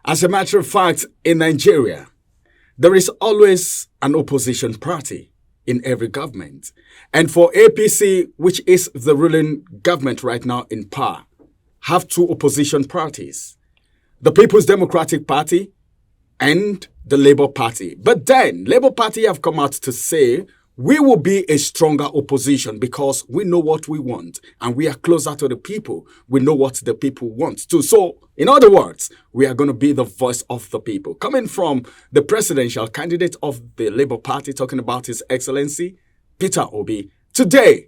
As a matter of fact, in Nigeria, there is always an opposition party in every government. And for APC, which is the ruling government right now in power, have two opposition parties, the People's Democratic Party and the Labour Party. But then Labour Party have come out to say, we will be a stronger opposition because we know what we want and we are closer to the people. We know what the people want too. So, in other words, we are going to be the voice of the people. Coming from the presidential candidate of the Labour Party, talking about His Excellency, Peter Obi. Today,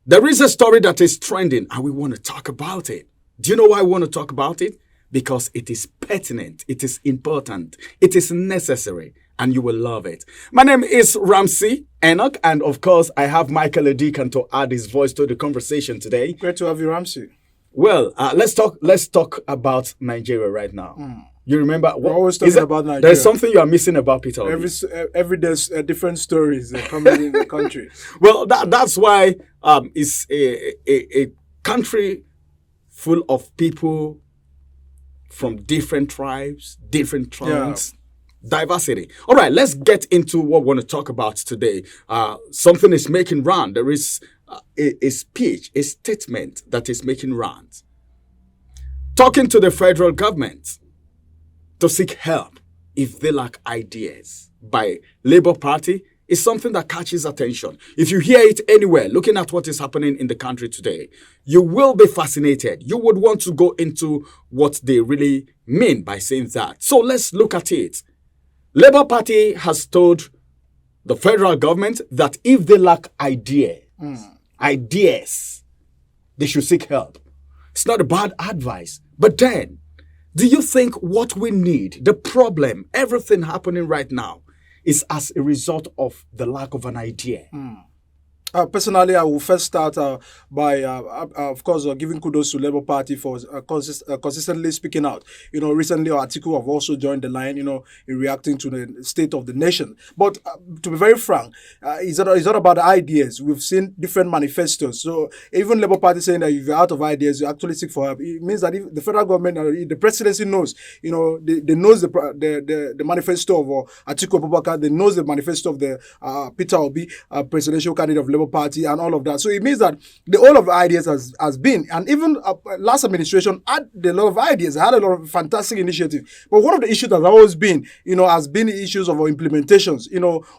there is a story that is trending and we want to talk about it. Do you know why we want to talk about it? Because it is pertinent, it is important, it is necessary, and you will love it. My name is Ramsey Enoch, and of course, I have Michael Edikan to add his voice to the conversation today. Great to have you, Ramsey. Well, let's talk about Nigeria right now. You remember? We're always talking about Nigeria. There's something you are missing about Peter Obi. Every there's different stories coming in the country. Well, that's why it's a country full of people from different tribes, different tongues, diversity. All right, let's get into what we want to talk about today. Something is making round. There is a speech, a statement that is making rounds. Talking to the federal government to seek help if they lack ideas by Labour Party is something that catches attention. If you hear it anywhere, looking at what is happening in the country today, you will be fascinated. You would want to go into what they really mean by saying that. So let's look at it. Labour Party has told the federal government that if they lack ideas, they should seek help. It's not a bad advice. But then, do you think what we need, the problem, everything happening right now, is as a result of the lack of an idea? Personally, I will first start by, of course, giving kudos to Labour Party for consistently speaking out. Recently, our article have also joined the line, in reacting to the state of the nation. But to be very frank, it's not about the ideas. We've seen different manifestos. So even Labour Party saying that if you're out of ideas, you actually seek for help. It means that if the federal government, the presidency knows, they knows the manifesto of Atiku Abubakar, they knows the manifesto of the Peter Obi, presidential candidate of Labour Party and all of that. So it means that the whole of ideas has been, and even last administration had a lot of ideas, had a lot of fantastic initiatives. But one of the issues that has always been, has been the issues of implementations.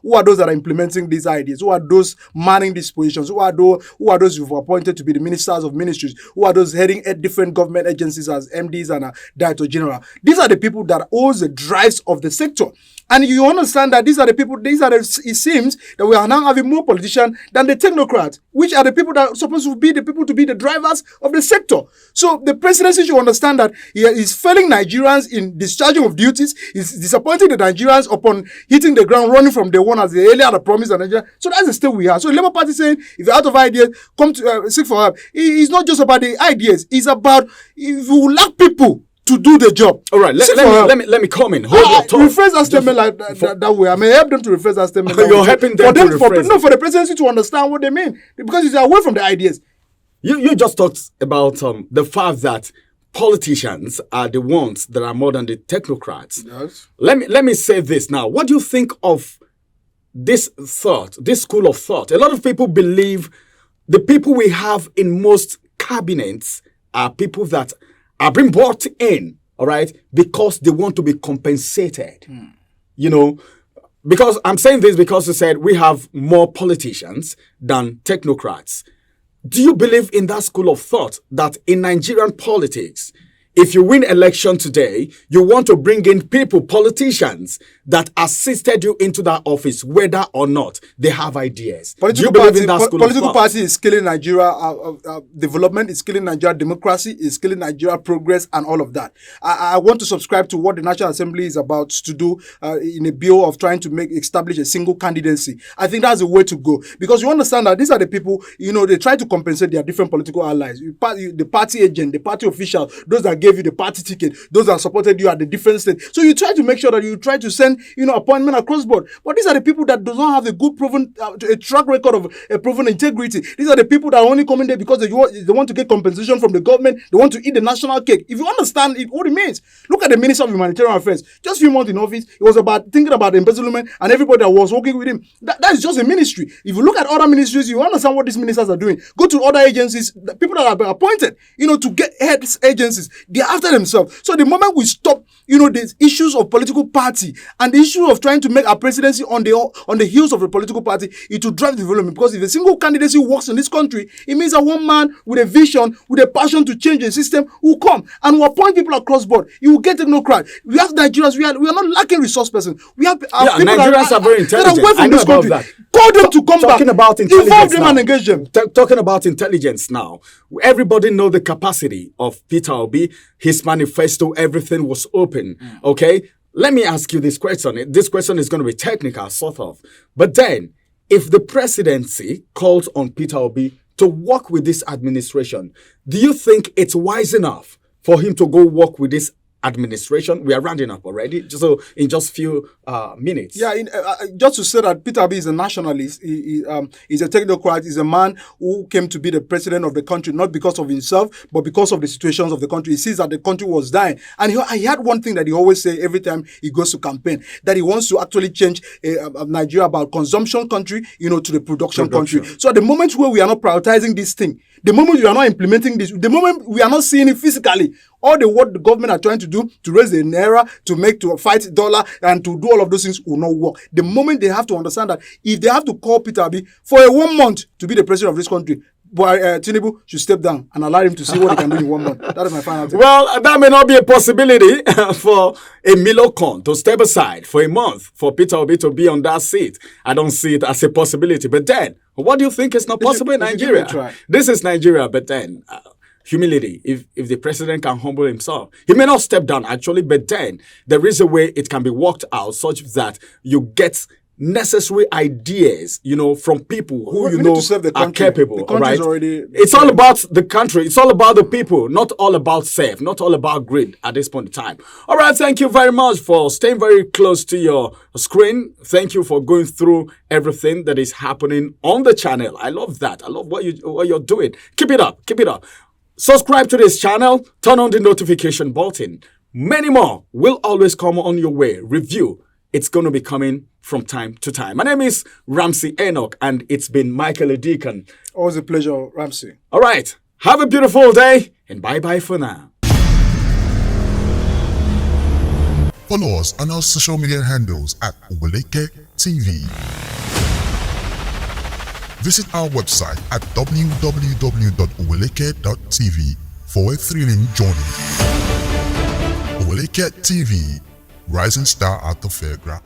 Who are those that are implementing these ideas? Who are those manning these positions? Who are those you've appointed to be the ministers of ministries? Who are those heading at different government agencies as MDs and Director General? These are the people that hold the drives of the sector. And you understand that it seems that we are now having more politicians than the technocrats, which are the people that are supposed to be the drivers of the sector. So the presidency should understand that he is failing Nigerians in discharging of duties. He's disappointing the Nigerians upon hitting the ground running from day one as they earlier had promised. So that's the state we are. So the Labour Party saying, if you're out of ideas, come to seek for help. It's not just about the ideas. It's about if you lack people to do the job. All right, let me come in. Hold your thought. Rephrase that statement that way. I may help them to rephrase that statement. You're helping them to rephrase it. For the presidency to understand what they mean, because it's away from the ideas. You just talked about the fact that politicians are the ones that are more than the technocrats. Yes. Let me say this now. What do you think of this thought, this school of thought? A lot of people believe the people we have in most cabinets are people that are being brought in, all right, because they want to be compensated. Because I'm saying this because you said we have more politicians than technocrats. Do you believe in that school of thought that in Nigerian politics, if you win election today, you want to bring in people, politicians that assisted you into that office, whether or not they have ideas? Political party is killing Nigeria development, is killing Nigeria democracy, is killing Nigeria progress and all of that. I want to subscribe to what the National Assembly is about to do in a bill of trying to establish a single candidacy. I think that's the way to go, because you understand that these are the people, they try to compensate their different political allies. The party agent, the party official, those that gave gave you the party ticket, those that supported you at the different states. So you try to make sure that you try to send, appointment across board. But these are the people that do not have a good proven, a track record of a proven integrity. These are the people that are only coming there because they want to get compensation from the government. They want to eat the national cake. If you understand what it means, look at the Minister of Humanitarian Affairs. Just a few months in office, it was about thinking about embezzlement, and everybody that was working with him. That is just a ministry. If you look at other ministries, you understand what these ministers are doing. Go to other agencies, the people that have been appointed, to get head agencies, they're after themselves. So the moment we stop, the issues of political party and the issue of trying to make a presidency on the heels of a political party, it will drive development. Because if a single candidacy works in this country, it means that one man with a vision, with a passion to change the system will come and will appoint people across board. You will get technocrats. We have Nigerians. We are not lacking resource persons. We have people Nigerians are very intelligent. That are away from this country. That. Call them to come talking back. About intelligence involve them now. And engage them. Talking about intelligence now. Everybody know the capacity of Peter Obi. His manifesto, everything was open. Okay? Let me ask you this question. This question is going to be technical, sort of. But then, if the presidency calls on Peter Obi to work with this administration, do you think it's wise enough for him to go work with this administration? We are rounding up already, so in just few minutes. Yeah, just to say that Peter Obi is a nationalist. He's a technocrat. He's a man who came to be the president of the country, not because of himself, but because of the situations of the country. He sees that the country was dying. And he had one thing that he always say every time he goes to campaign, that he wants to actually change Nigeria about consumption country, to the production country. So at the moment where we are not prioritizing this thing, the moment we are not implementing this, the moment we are not seeing it physically, all what the government are trying to do to raise the naira, to fight dollar, and to do all of those things will not work. The moment they have to understand that if they have to call Peter Obi for 1 month to be the president of this country, Tinubu should step down and allow him to see what he can do in 1 month. That is my final take. Well, that may not be a possibility for a Milocon to step aside for a month for Peter Obi to be on that seat. I don't see it as a possibility. But then, what do you think is not possible in Nigeria? This is Nigeria, but then humility. If the president can humble himself, he may not step down actually, but then there is a way it can be worked out such that you get necessary ideas, from people who are capable. Right? It's all about the country. It's all about the people, not all about self, not all about greed at this point in time. All right, thank you very much for staying very close to your screen. Thank you for going through everything that is happening on the channel. I love that. I love what you're doing. Keep it up. Keep it up. Subscribe to this channel. Turn on the notification button. Many more will always come on your way. Review. It's going to be coming from time to time. My name is Ramsey Enoch, and it's been Michael Deacon. Always a pleasure, Ramsey. All right. Have a beautiful day, and bye-bye for now. Follow us on our social media handles at Oweleketv. Visit our website at www.oweleketv for a thrilling journey. Oweleketv, rising star at the fairground.